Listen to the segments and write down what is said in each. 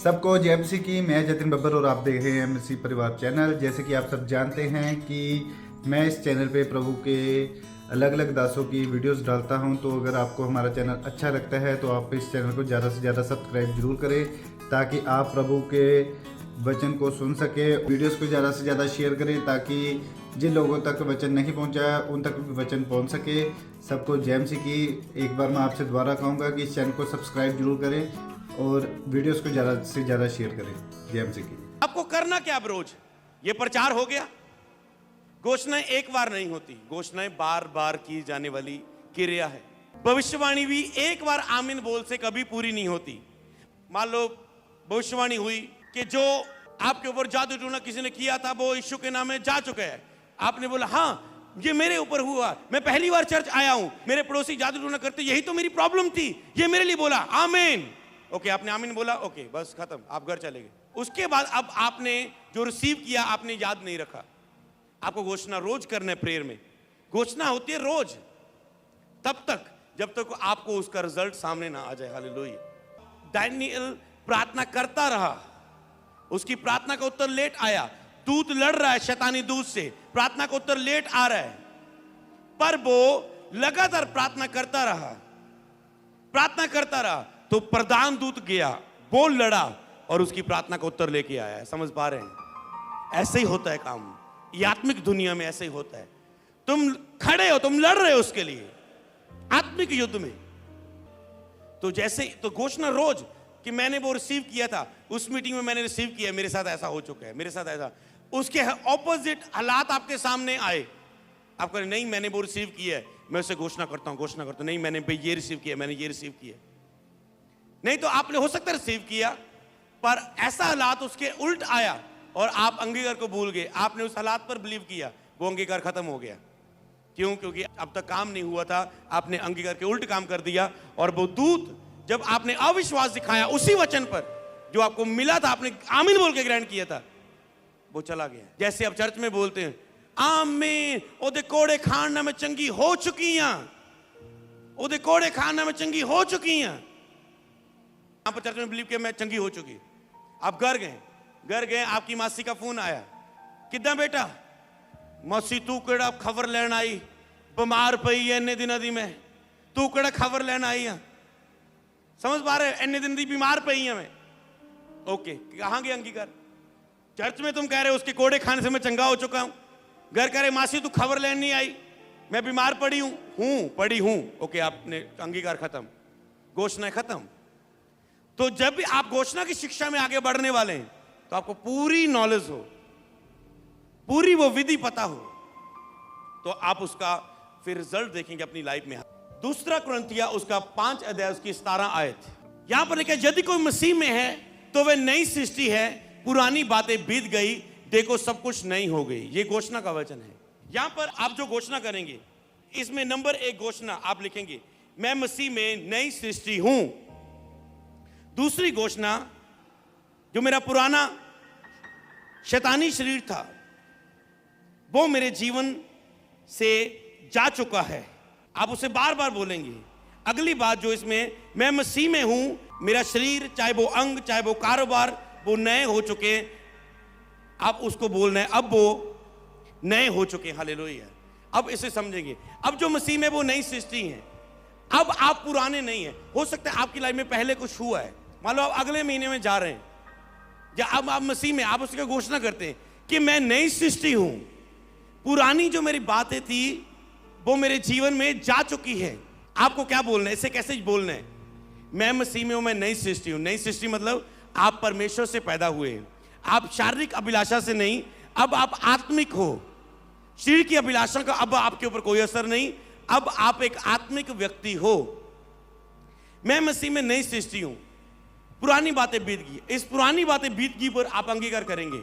सबको जय मसीह की। मैं जतिन बब्बर और आप देख रहे हैं मसीह परिवार चैनल। जैसे कि आप सब जानते हैं कि मैं इस चैनल पे प्रभु के अलग अलग दासों की वीडियोस डालता हूं, तो अगर आपको हमारा चैनल अच्छा लगता है तो आप इस चैनल को ज़्यादा से ज़्यादा सब्सक्राइब जरूर करें, ताकि आप प्रभु के वचन को सुन सके। वीडियोस को ज़्यादा से ज़्यादा शेयर करें, ताकि जिन लोगों तक वचन नहीं पहुंचा उन तक भी वचन पहुंच सके। सबको जय मसीह की। एक बार मैं आपसे दोबारा कहूँगा कि इस चैनल को सब्सक्राइब जरूर करें और वीडियोस को ज़्यादा से ज़्यादा शेयर करें। जय मसीह की। आपको करना क्या अब रोज? ये प्रचार हो गया। घोषणाएं एक बार नहीं होती, घोषणाएं बार बार की जाने वाली क्रिया है। भविष्यवाणी भी एक बार आमीन बोल से कभी पूरी नहीं होती। मान लो भविष्यवाणी हुई कि जो आपके ऊपर जादू टूना किसी ने किया था वो यीशु के नाम में जा चुका है। आपने बोला हाँ ये मेरे ऊपर हुआ, मैं पहली बार चर्च आया हूं, मेरे पड़ोसी जादू टूना करते, यही तो मेरी प्रॉब्लम थी, ये मेरे लिए बोला आमीन। ओके, आपने आमीन बोला, ओके बस खत्म, आप घर चले गए। उसके बाद अब आपने जो रिसीव किया आपने याद नहीं रखा। आपको घोषणा रोज करना है। प्रेयर में घोषणा होती है रोज, तब तक जब तक आपको उसका रिजल्ट सामने ना आ जाए। हालेलुया। दानियल प्रार्थना करता रहा, उसकी प्रार्थना का उत्तर लेट आया। दूत लड़ रहा है शैतानी दूत से, प्रार्थना का उत्तर लेट आ रहा है, पर वो लगातार प्रार्थना करता रहा तो प्रधान दूत गया, वो लड़ा और उसकी प्रार्थना का उत्तर लेके आया। समझ पा रहे हैं? ऐसे ही होता है काम। ये आत्मिक दुनिया में ऐसे ही होता है। तुम खड़े हो, तुम लड़ रहे हो उसके लिए आत्मिक युद्ध में। तो जैसे तो घोषणा रोज कि मैंने वो रिसीव किया था, उस मीटिंग में मैंने रिसीव किया, मेरे साथ ऐसा हो चुका है, मेरे साथ ऐसा। उसके ऑपोजिट हालात आपके सामने आए, आप कहें नहीं मैंने वो रिसीव किया है, मैं उसे घोषणा करता हूं, नहीं मैंने ये रिसीव किया, मैंने ये रिसीव किया। नहीं तो आपने हो सकता है रिसीव किया, पर ऐसा हालात उसके उल्ट आया और आप अंगीकार को भूल गए। आपने उस हालात पर बिलीव किया, वो अंगीकार खत्म हो गया। क्यों? क्योंकि अब तक काम नहीं हुआ था, आपने अंगीकार के उल्ट काम कर दिया। और वो दूत जब आपने अविश्वास दिखाया उसी वचन पर जो आपको मिला था, आपने आमीन बोल के ग्रहण किया था, वो चला गया। जैसे आप चर्च में बोलते हैं आमीन, ओदे कोड़े खाना में चंगी हो चुकी हैं, ओदे कोड़े खाना में चंगी हो चुकी हैं। आप चर्च में बिलीव किया मैं चंगी हो चुकी। आप घर गए, आपकी मासी का फोन आया, किदा बेटा? मासी तू केड़ा खबर लेना आई, बीमार पई है इन्ने दिनों दी, मैं तू केड़ा खबर लेना आई है? समझ पा रहे? इन्ने दिन दी बीमार पई है मैं। ओके, कहां गए अंगीकार? चर्च में तुम कह रहे हो उसके कोड़े खाने से मैं चंगा हो चुका हूं। घर कह रहे मासी तू खबर लेने नहीं आई, मैं बीमार पड़ी हूं। ओके, आपने अंगीकार खत्म, घोषणा खत्म। तो जब भी आप घोषणा की शिक्षा में आगे बढ़ने वाले हैं तो आपको पूरी नॉलेज हो, पूरी वो विधि पता हो, तो आप उसका फिर रिजल्ट देखेंगे अपनी लाइफ में। दूसरा कुरिन्थिया उसका 5 अध्याय उसकी 17 आयत, यहां पर लिखा है यदि कोई मसीह में है तो वह नई सृष्टि है, पुरानी बातें बीत गई, देखो सब कुछ नई हो गई। ये घोषणा का वचन है। यहां पर आप जो घोषणा करेंगे, इसमें नंबर 1 घोषणा आप लिखेंगे मैं मसीह में नई सृष्टि हूं। दूसरी घोषणा, जो मेरा पुराना शैतानी शरीर था वो मेरे जीवन से जा चुका है। आप उसे बार बार बोलेंगे। अगली बात जो इसमें, मैं मसीह में हूं, मेरा शरीर चाहे वो अंग चाहे वो कारोबार वो नए हो चुके। आप उसको बोलना है अब वो नए हो चुके। हालेलुया। अब इसे समझेंगे। अब जो मसीह में वो नई सृष्टि है, अब आप पुराने नहीं है। हो सकता है आपकी लाइफ में पहले कुछ हुआ है, मान लो आप अगले महीने में जा रहे हैं, या अब आप मसीह में, आप उसकी घोषणा करते हैं कि मैं नई सृष्टि हूं, पुरानी जो मेरी बातें थी वो मेरे जीवन में जा चुकी है। आपको क्या बोलना है? इसे कैसे बोलना है? मैं मसीह में हूं, मैं नई सृष्टि हूं। नई सृष्टि मतलब आप परमेश्वर से पैदा हुए हैं। आप शारीरिक अभिलाषा से नहीं, अब आप आत्मिक हो। शरीर की अभिलाषा का अब आपके ऊपर कोई असर नहीं, अब आप एक आत्मिक व्यक्ति हो। मैं मसीह में नई सृष्टि हूं, पुरानी बातें बीत गई। इस पुरानी बातें बीत गई पर आप अंगीकार करेंगे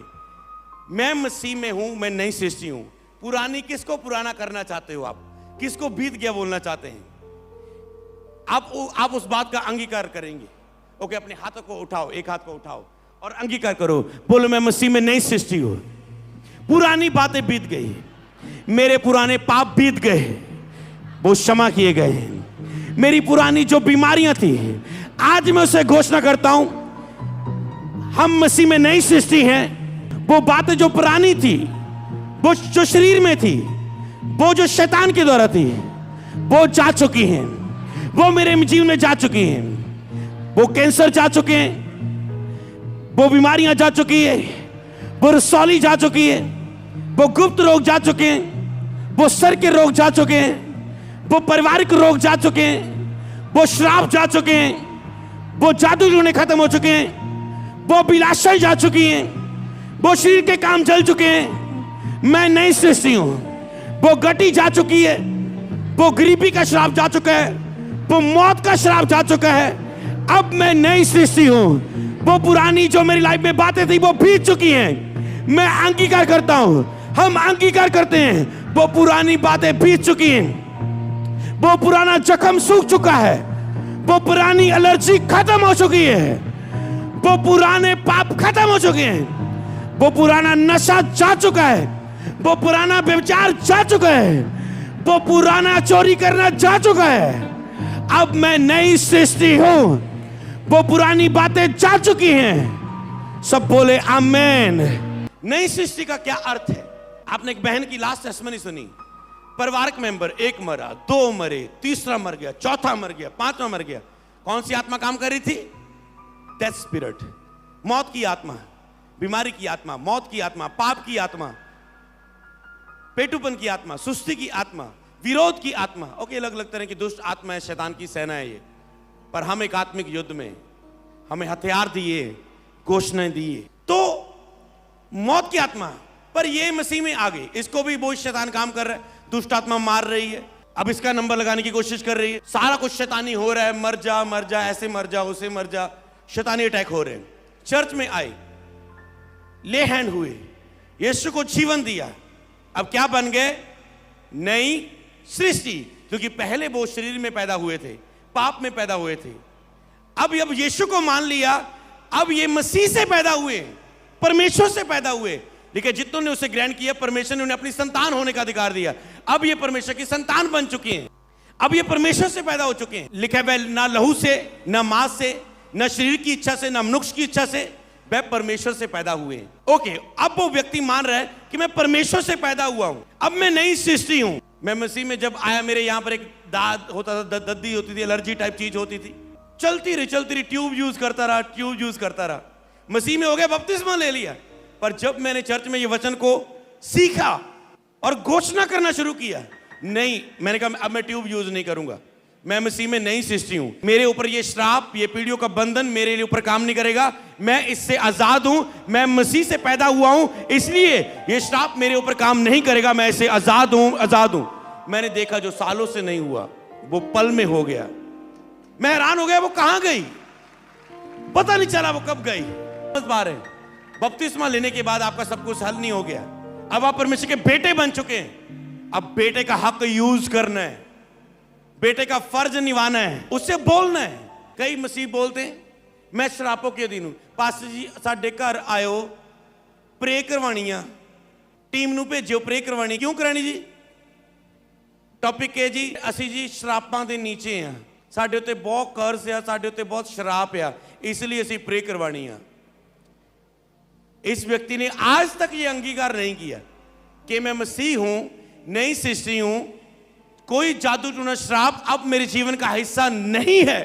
मैं मसीह में हूं, मैं नई सृष्टि हूं। पुरानी किसको पुराना करना चाहते हो? आप किसको बीत गया बोलना चाहते हैं? आप उस बात का अंगीकार करेंगे। ओके, अपने हाथों को उठाओ, एक हाथ को उठाओ और अंगीकार करो, बोलो मैं मसीह में नई सृष्टि हूं, पुरानी बातें बीत गई, मेरे पुराने पाप बीत गए, वो क्षमा किए गए। मेरी पुरानी जो बीमारियां थी आज मैं उसे घोषणा करता हूं हम मसीह में नई सृष्टि हैं। वो बातें जो पुरानी थी, वो जो शरीर में थी, वो जो शैतान के द्वारा थी, वो जा चुकी हैं। वो मेरे जीवन में जा चुकी हैं। वो कैंसर जा चुके हैं, वो बीमारियां जा चुकी है, वो रसौली जा चुकी है, वो गुप्त रोग जा चुके हैं, वो सर के रोग जा चुके हैं, वो पारिवारिक रोग जा चुके हैं, वो श्राप जा चुके हैं, वो जादू टोने खत्म हो चुके हैं, वो अभिलाषाएं जा चुकी हैं, वो शरीर के काम जल चुके हैं। मैं नई सृष्टि हूं। वो गति जा चुकी है, वो गरीबी का श्राप जा चुका है, वो मौत का श्राप जा चुका है। अब मैं नई सृष्टि हूं। वो पुरानी जो मेरी लाइफ में बातें थी वो बीत चुकी हैं। मैं अंगीकार करता हूं, हम अंगीकार करते हैं, वो पुरानी बातें बीत चुकी हैं। वो पुराना जख्म सूख चुका है, वो पुरानी एलर्जी खत्म हो चुकी है, वो पुराने पाप खत्म हो चुके हैं, वो पुराना नशा जा चुका है, वो पुराना व्यभिचार जा चुका है, वो पुराना चोरी करना जा चुका है। अब मैं नई सृष्टि हूं। वो पुरानी बातें जा चुकी हैं। सब बोले आमेन। नई सृष्टि का क्या अर्थ है? आपने एक बहन की लास्ट टेस्टमनी सुनी। परिवारक मेंबर, एक मरा, दो मरे, तीसरा मर गया, चौथा मर गया, पांचवा मर गया। कौन सी आत्मा काम कर रही थी? डेथ स्पिरिट, मौत की आत्मा, बीमारी की आत्मा, मौत की आत्मा, पाप की आत्मा, पेटूपन की आत्मा, सुस्ती की आत्मा, विरोध की आत्मा। ओके, अलग अलग तरह की दुष्ट आत्मा है, शैतान की सेना है ये। पर हम एक आत्मिक युद्ध में, हमें हथियार दिए, घोषणाएं दिए। तो मौत की आत्मा, पर ये मसीह में आ गई। इसको भी बहुत शैतान काम कर रहा है, दुष्ट आत्मा मार रही है। अब इसका नंबर लगाने की कोशिश कर रही है। सारा कुछ शैतानी हो रहा है, मर जा, ऐसे मर जा, उसे मर जा, शैतानी अटैक हो रहे हैं। चर्च में आए, ले हैंड हुए, यीशु को जीवन दिया। अब क्या बन गए? नई सृष्टि। क्योंकि पहले वो शरीर में पैदा हुए थे, पाप में पैदा हुए थे। अब यीशु को मान लिया, अब ये मसीह से पैदा हुए, परमेश्वर से पैदा हुए। लेकिन जितनों ने उसे ग्रहण किया, परमेश्वर ने उन्हें अपनी संतान होने का अधिकार दिया। अब ये परमेश्वर की संतान बन चुकी हैं। अब ये परमेश्वर से पैदा हो चुके हैं। लिखा है ना लहू से, ना मांस से, ना शरीर की इच्छा से, ना मनुष्य की इच्छा से, वह परमेश्वर से पैदा हुए हैं। ओके, अब वो व्यक्ति मान रहा है कि मैं परमेश्वर से पैदा हुआ हूं, अब मैं नई सृष्टि हूं। मैं मसीह में जब आया, मेरे यहां पर एक दाद होता था, दद्दी होती थी, एलर्जी टाइप चीज होती थी। चलती रही, ट्यूब यूज करता रहा। मसीह में हो गया, बपतिस्मा ले लिया। पर जब मैंने चर्च में ये वचन को सीखा और घोषणा करना शुरू किया, नहीं, मैंने कहा अब मैं ट्यूब यूज नहीं करूंगा। मैं मसीह में नई सृष्टि हूं। मेरे ऊपर ये श्राप, ये पीढ़ियों का बंधन मेरे लिए ऊपर काम नहीं करेगा। मैं इससे आजाद हूं। मैं मसीह से पैदा हुआ हूं, इसलिए ये श्राप मेरे ऊपर काम नहीं करेगा। मैं इससे आजाद हूं। मैंने देखा जो सालों से नहीं हुआ, वो पल में हो गया। मैं हैरान हो गया, वो कहां गई, पता नहीं चला वो कब गई। बस बार है, बपतिस्मा लेने के बाद आपका सब कुछ हल नहीं हो गया। अब आप परमेश्वर के बेटे बन चुके हैं। अब बेटे का हक यूज करना है, बेटे का फर्ज निभाना है, उससे बोलना है। कई मसीह बोलते हैं मैं शरापों के अधीन हूं। पास्टर जी साडे घर आयो, प्रे करवानी आ, टीम नू भेजियो प्रे करवानी। क्यों करानी जी? टॉपिक है जी, असी जी शरापां दे नीचे आ, साडे उत्ते बहुत कर्ज आ, साडे उत्ते बहुत शराप आ, इसलिए असी प्रे करवानी आ। इस व्यक्ति ने आज तक ये अंगीकार नहीं किया कि मैं मसीह हूं, नई सृष्टि हूं, कोई जादू टूना श्राप अब मेरे जीवन का हिस्सा नहीं है।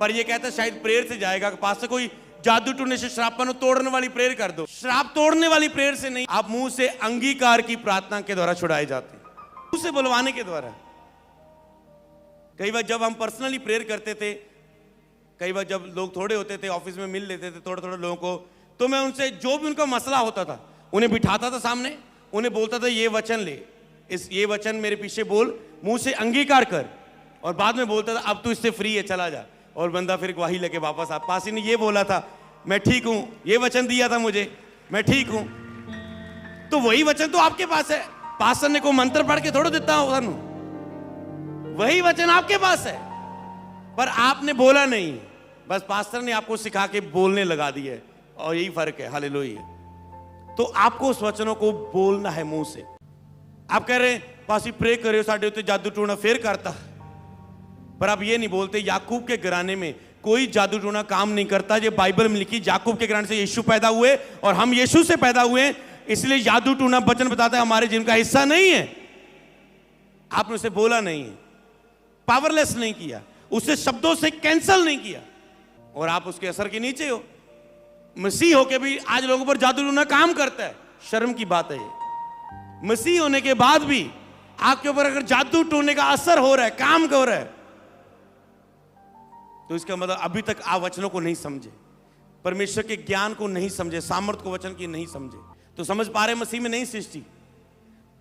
पर ये कहता है शायद प्रेयर से जाएगा, पास से कोई जादू टूने से श्रापन तोड़ने वाली प्रेयर कर दो। श्राप तोड़ने वाली प्रेयर से नहीं, आप मुंह से अंगीकार की प्रार्थना के द्वारा छुड़ाए जाते हैं, मुंह से बुलवाने के द्वारा। कई बार जब हम पर्सनली प्रेयर करते थे, कई बार जब लोग थोड़े होते थे, ऑफिस में मिल लेते थे थोड़े थोड़े लोगों को, तो मैं उनसे जो भी उनका मसला होता था उन्हें बिठाता था सामने, उन्हें बोलता था ये वचन ले, ये वचन मेरे पीछे बोल, मुंह से अंगीकार कर, और बाद में बोलता था अब तू इससे फ्री है, चला जा। और बंदा फिर गवाही लेके वापस आ, पासी ने ये बोला था, मैं ठीक हूं, ये वचन दिया था मुझे, मैं ठीक हूं। तो वही वचन तो आपके पास है, पास्टर ने को मंत्र पढ़ के थोड़ा देता हो, वही वचन आपके पास है, पर आपने बोला नहीं, बस पास्टर ने आपको सिखा के बोलने लगा दिया है, और यही फर्क है। हालेलुया। तो आपको उस वचनों को बोलना है मुंह से। आप कह रहे हैं पासी प्रे करे साडे उत्ते जादू टूना फिर करता, पर आप ये नहीं बोलते याकूब के घराने में कोई जादू टोना काम नहीं करता। ये बाइबल में लिखी, याकूब के कारण से यीशु पैदा हुए और हम यीशु से पैदा हुए, इसलिए जादू टोना वचन बताता है हमारे जीवन का हिस्सा नहीं है। आपने उसे बोला नहीं है, पावरलेस नहीं किया, उसे शब्दों से कैंसल नहीं किया और आप उसके असर के नीचे हो। मसीह होके भी आज लोगों पर जादू टोना काम करता है, शर्म की बात है ये। मसीह होने के बाद भी आपके ऊपर अगर जादू टोने का असर हो रहा है, काम हो रहा है, तो इसका मतलब अभी तक आप वचनों को नहीं समझे, परमेश्वर के ज्ञान को नहीं समझे, सामर्थ्य को वचन की नहीं समझे। तो समझ पा रहे मसीह में नई सृष्टि।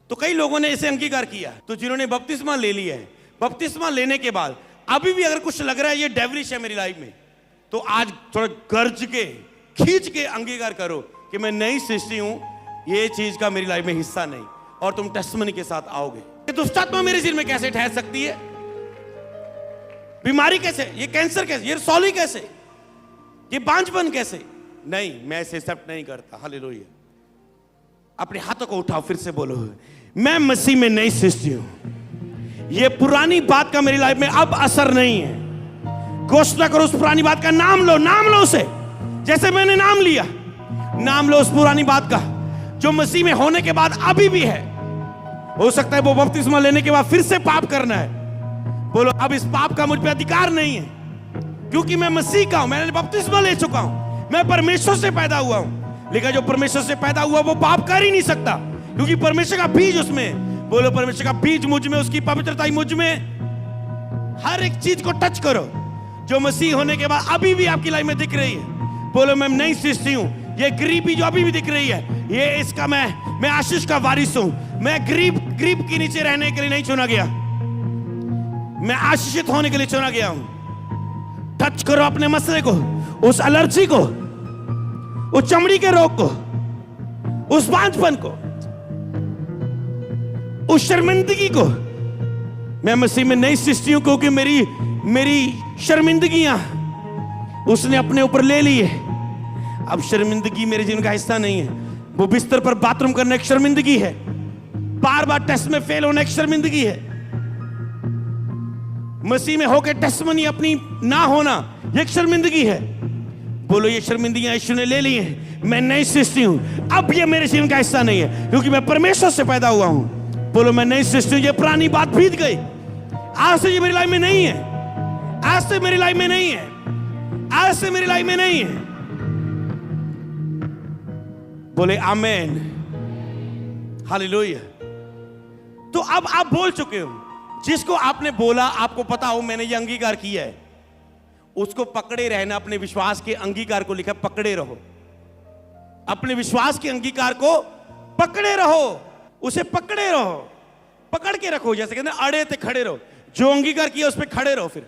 तो कई लोगों ने इसे अंगीकार किया, तो जिन्होंने बपतिस्मा ले लिया है, बपतिस्मा लेने के बाद अभी भी अगर कुछ लग रहा है ये डेविलिश है मेरी लाइफ में, तो आज थोड़ा गर्ज के खींच के अंगीकार करो कि मैं नई सृष्टि हूं, ये चीज का मेरी लाइफ में हिस्सा नहीं, और तुम टेस्टिमनी के साथ आओगे। ये दुष्टात्मा मेरे सिर में कैसे ठहर सकती है? बीमारी कैसे, ये कैंसर कैसे, ये रसौली कैसे, ये बांझपन कैसे? नहीं, मैं इसे एक्सेप्ट नहीं करता। हालेलुया। अपने हाथों को उठाओ, फिर से बोलो, मैं मसीह में नई सृष्टि हूं। ये पुरानी बात का मेरी लाइफ में अब असर नहीं है। घोषणा करो उस पुरानी बात का, नाम लो, नाम लो उसे, जैसे मैंने नाम लिया। नाम लो उस पुरानी बात का जो मसीह में होने के बाद अभी भी है। हो सकता है वो बपतिस्मा लेने के बाद फिर से पाप करना है। बोलो, अब इस पाप का मुझ पे अधिकार नहीं है, क्योंकि मैं मसीह का हूं, मैंने बपतिस्मा ले चुका हूं, मैं परमेश्वर से पैदा हुआ हूं। लेकिन जो परमेश्वर से पैदा हुआ वो पाप कर ही नहीं सकता, क्योंकि परमेश्वर का बीज उसमें। बोलो, परमेश्वर का बीज मुझ में, उसकी पवित्रता मुझ में। हर एक चीज को टच करो जो मसीह होने के बाद अभी भी आपकी लाइफ में दिख रही है। बोलो, मैं नई सृष्टि हूं। ये गरीबी जो अभी भी दिख रही है, ये इसका मैं आशीष का वारिस हूं। मैं गरीब के नीचे रहने के लिए नहीं चुना गया, मैं आशीषित होने के लिए चुना गया हूं। टच करो अपने मसले को, उस एलर्जी को, उस चमड़ी के रोग को, उस बांझपन को, उस शर्मिंदगी को। मैं मसीह में नई सृष्टि हूं, क्योंकि मेरी शर्मिंदगियां उसने अपने ऊपर ले ली है। अब शर्मिंदगी मेरे जीवन का हिस्सा नहीं है। वो बिस्तर पर बाथरूम करना एक शर्मिंदगी है, बार बार टेस्ट में फेल होना एक शर्मिंदगी है, मसीह में होकर टेस्टमनी अपनी ना होना ये एक शर्मिंदगी है। बोलो, ये शर्मिंदगियां यीशु ने ले ली हैं। मैं नई सृष्टि हूं, अब ये मेरे जीवन का हिस्सा नहीं है, क्योंकि मैं परमेश्वर से पैदा हुआ हूं। बोलो, मैं नई सृष्टि हूं। ये पुरानी बात बीत गई, आज से ये मेरी लाइफ में नहीं है, आज से मेरी लाइफ में नहीं है, आज से मेरी लाइफ में नहीं है। बोले आमेन, हालेलुया। तो अब आप बोल चुके हो, जिसको आपने बोला आपको पता हो मैंने ये अंगीकार किया है, उसको पकड़े रहना। अपने विश्वास के अंगीकार को लिखा, पकड़े रहो। अपने विश्वास के अंगीकार को पकड़े रहो, उसे पकड़े रहो, पकड़ के रखो। जैसे कहते हैं अड़े थे खड़े रहो, जो अंगीकार किया उस पर खड़े रहो। फिर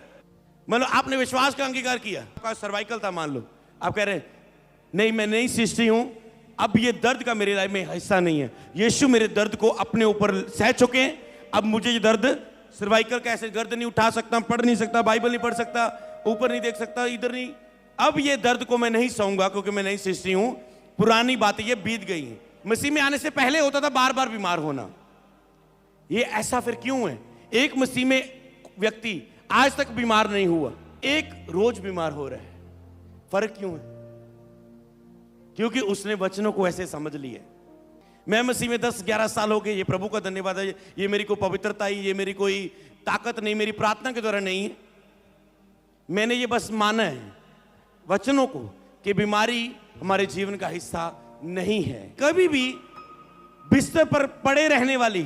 मतलब आपने विश्वास का अंगीकार किया, आपका सर्वाइकल था मान लो, आप कह रहे हैं नहीं मैं नई सृष्टि हूं, अब ये दर्द का मेरी लाइफ में हिस्सा नहीं है। यीशु मेरे दर्द को अपने ऊपर सह चुके हैं, अब मुझे ये दर्द, सर्वाइकल का ऐसे गर्द नहीं उठा सकता, पढ़ नहीं सकता, बाइबल नहीं पढ़ सकता, ऊपर नहीं देख सकता, इधर नहीं, अब ये दर्द को मैं नहीं सहूंगा, क्योंकि मैं नई सृष्टि हूं। पुरानी बातें ये बीत गई हैं। मसीह में आने से पहले होता था बार बार बीमार होना, ये ऐसा फिर क्यों है? एक मसीह में व्यक्ति आज तक बीमार नहीं हुआ, एक रोज बीमार हो रहा है। फर्क क्यों है? क्योंकि उसने वचनों को ऐसे समझ लिया। मैं मसीह में 10-11 साल हो गए, ये प्रभु का धन्यवाद है। ये मेरी कोई पवित्रता ही, ये मेरी कोई ताकत नहीं, मेरी प्रार्थना के द्वारा नहीं है। मैंने ये बस माना है वचनों को कि बीमारी हमारे जीवन का हिस्सा नहीं है। कभी भी बिस्तर पर पड़े रहने वाली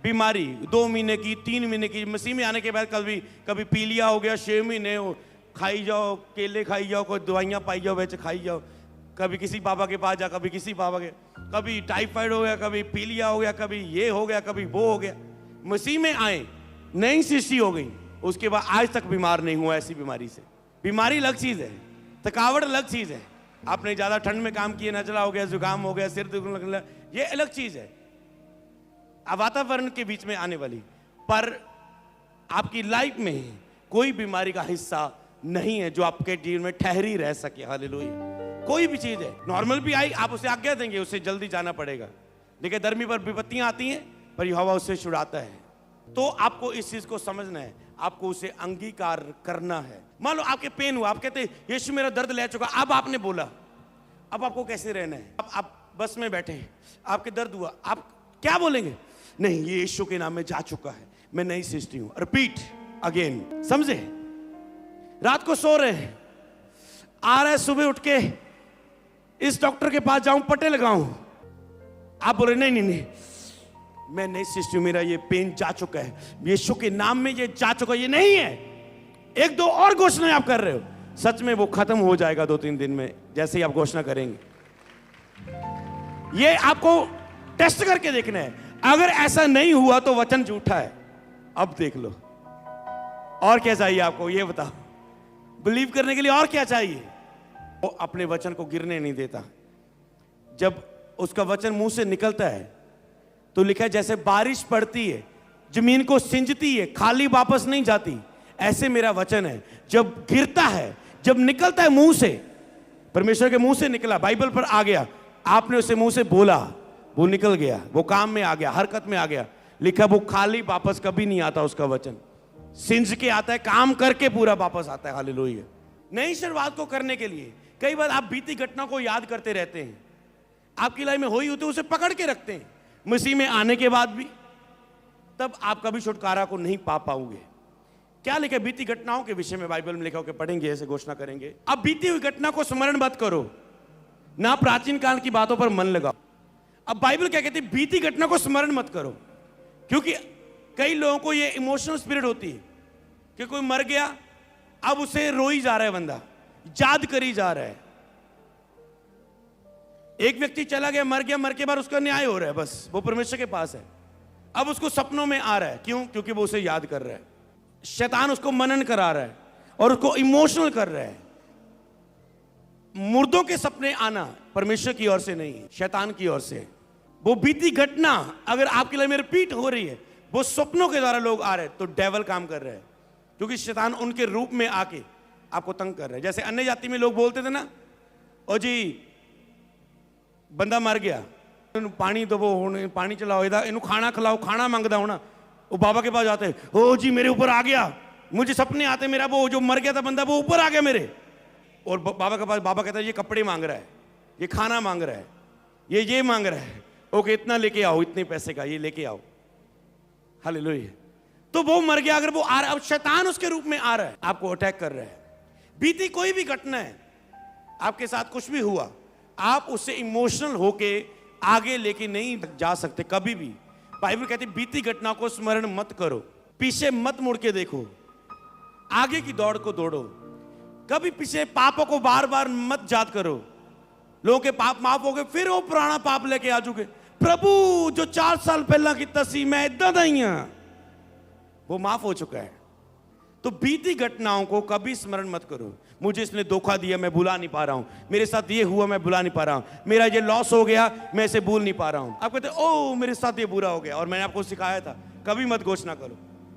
बीमारी 2 महीने की, 3 महीने की, मसीह में आने के बाद कभी पीलिया हो गया, 6 महीने हो, खाई जाओ, केले खाई जाओ, कोई दवाइयाँ पाई जाओ, वैसे खाई जाओ, कभी किसी बाबा के पास जा, कभी किसी बाबा के, कभी टाइफाइड हो गया, कभी पीलिया हो गया, कभी ये हो गया, कभी वो हो गया। मसीह में आए, नई सृष्टि हो गई, उसके बाद आज तक बीमार नहीं हुआ ऐसी बीमारी से। बीमारी अलग चीज है, थकावट अलग चीज है। आपने ज्यादा ठंड में काम किए, नजला हो गया, जुकाम हो गया, सिर दुखने लगना, ये अलग चीज है, वातावरण के बीच में आने वाली। पर आपकी लाइफ में कोई बीमारी का हिस्सा नहीं है जो आपके जीवन में ठहरी रह सके। हालेलुया। कोई भी चीज है, नॉर्मल भी आई, आप उसे आज्ञा देंगे, उससे जल्दी जाना पड़ेगा। देखिए धर्मी पर विपत्तियां आती हैं, पर यहोवा उससे छुड़ाता है। तो आपको इस चीज को समझना है, आपको उसे अंगीकार करना है। मान लो आपके पेन हुआ, आप कहते हैं यीशु मेरा दर्द ले चुका, अब आपने बोला, अब आपको कैसे रहना है? अब आप बस में बैठे हैं, आपके दर्द हुआ, आप क्या बोलेंगे? नहीं, ये यीशु के नाम में जा चुका है, मैं नई सृष्टि हूं। रिपीट अगेन, समझे? रात को सो रहे हैं, आ रहा है सुबह उठ के इस डॉक्टर के पास जाऊं, पट्टे लगाऊं, आप बोले नहीं नहीं नहीं, मैं नई सृष्टि हूं, मेरा ये पेन जा चुका है, यीशु के नाम में ये जा चुका है, ये नहीं है। एक दो और घोषणाएं आप कर रहे हो, सच में वो खत्म हो जाएगा 2-3 दिन में, जैसे ही आप घोषणा करेंगे। ये आपको टेस्ट करके देखना है। अगर ऐसा नहीं हुआ तो वचन झूठा है। अब देख लो, और क्या चाहिए आपको, ये बताओ। बिलीव करने के लिए और क्या चाहिए? वो अपने वचन को गिरने नहीं देता। जब उसका वचन मुंह से निकलता है तो लिखा है जैसे बारिश पड़ती है, जमीन को सिंचती है, खाली वापस नहीं जाती, ऐसे मेरा वचन है। जब गिरता है, जब निकलता है मुंह से, परमेश्वर के मुंह से निकला, बाइबल पर आ गया, आपने उसे मुंह से बोला, वो निकल गया, वो काम में आ गया, हरकत में आ गया। लिखा वो खाली वापस कभी नहीं आता, उसका वचन सिंच के आता है, काम करके पूरा वापस आता है। हालेलुया। नई शुरुआत को करने के लिए कई बार आप बीती घटना को याद करते रहते हैं, आपकी लाइफ में हुई होती है, उसे पकड़ के रखते हैं। मसीह में आने के बाद भी तब आप कभी छुटकारा को नहीं पा पाओगे। क्या लिखा है बीती घटनाओं के विषय में? बाइबल में लिखा होकर पढ़ेंगे, ऐसे घोषणा करेंगे। अब बीती हुई घटना को स्मरण मत करो, ना प्राचीन काल की बातों पर मन लगाओ। अब बाइबल क्या कहती है? बीती घटना को स्मरण मत करो, क्योंकि कई लोगों को ये इमोशनल स्पिरिट होती है कि कोई मर गया, अब उसे रोई जा रहा है, बंदा याद करी जा रहा है। एक व्यक्ति चला गया, मर गया, मर के बाद उसका न्याय हो रहा है, बस वो परमेश्वर के पास है। अब उसको सपनों में आ रहा है, क्यों? क्योंकि वो उसे याद कर रहा है। शैतान उसको मनन करा रहा है और उसको इमोशनल कर रहा है। मुर्दों के सपने आना परमेश्वर की ओर से नहीं, शैतान की ओर से। वो बीती घटना अगर आपके लिए रिपीट हो रही है, वो सपनों के द्वारा लोग आ रहे हैं, तो डेविल काम कर रहे हैं, क्योंकि शैतान उनके रूप में आके आपको तंग कर रहे हैं। जैसे अन्य जाति में लोग बोलते थे ना, ओ जी बंदा मर गया, पानी दो, पानी चलाओ, इन्हें खाना खिलाओ, खाना मांगता होना, वो बाबा के पास जाते, ओ जी मेरे ऊपर आ गया, मुझे सपने आते, मेरा वो जो मर गया था बंदा वो ऊपर आ गया मेरे, और बाबा के पास, बाबा कहता है ये कपड़े मांग रहा है, ये खाना मांग रहा है, ये मांग रहा है, ओके इतना लेके आओ, इतने पैसे का ये लेके आओ। हालेलुया। तो वो मर गया, अगर वो आ रहा है, अब शैतान उसके रूप में आ रहा है, आपको अटैक कर रहा है। बीती कोई भी घटना है, आपके साथ कुछ भी हुआ, आप उससे इमोशनल होके आगे लेके नहीं जा सकते कभी भी। बाइबल कहती है बीती घटना को स्मरण मत करो, पीछे मत मुड़ के देखो, आगे की दौड़ को दौड़ो। कभी पीछे पापों को बार बार मत याद करो। लोगों के पाप माफ हो गए, फिर वो पुराना पाप लेके आ चुके। प्रभु जो 4 साल पहला किता सी मैं इदा दा ही हां, वो माफ हो चुका है। तो बीती घटनाओं को कभी स्मरण मत करो। मुझे इसने धोखा दिया, मैं भुला नहीं पा रहा हूं, मेरे साथ ये हुआ, मैं भुला नहीं पा रहा हूं, मेरा ये लॉस हो गया, मैं इसे भूल नहीं पा रहा हूं। आप कहते ओ मेरे साथ ये बुरा हो गया, और मैंने आपको सिखाया था कभी मत घोषणा करो।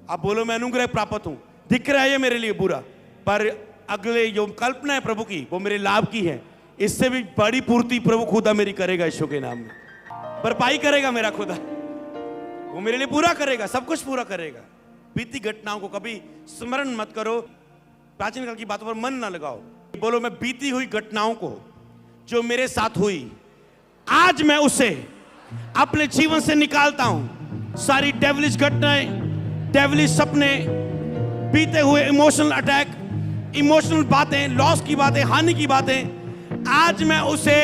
आप बोलो मैं अनुग्रह प्राप्त हूं, दिख रहा है ये मेरे लिए बुरा, पर अगले जो कल्पना है प्रभु की वो मेरे लाभ की है, इससे भी बड़ी पूर्ति प्रभु खुदा मेरी करेगा, यीशु के नाम में भरपाई करेगा मेरा खुदा, वो मेरे लिए पूरा करेगा, सब कुछ पूरा करेगा। बीती घटनाओं को कभी स्मरण मत करो, प्राचीन काल की बातों पर मन ना लगाओ। बोलो मैं बीती हुई घटनाओं को जो मेरे साथ हुई, आज मैं उसे अपने जीवन से निकालता हूं। सारी डेविलिश घटनाएं, डेविलिश सपने, बीते हुए इमोशनल अटैक, इमोशनल बातें, लॉस की बातें, हानि की बातें, आज मैं उसे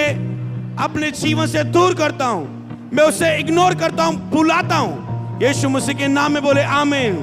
अपने जीवन से दूर करता हूं, मैं उसे इग्नोर करता हूं, भुलाता हूं। यीशु मसीह के नाम में बोले आमीन।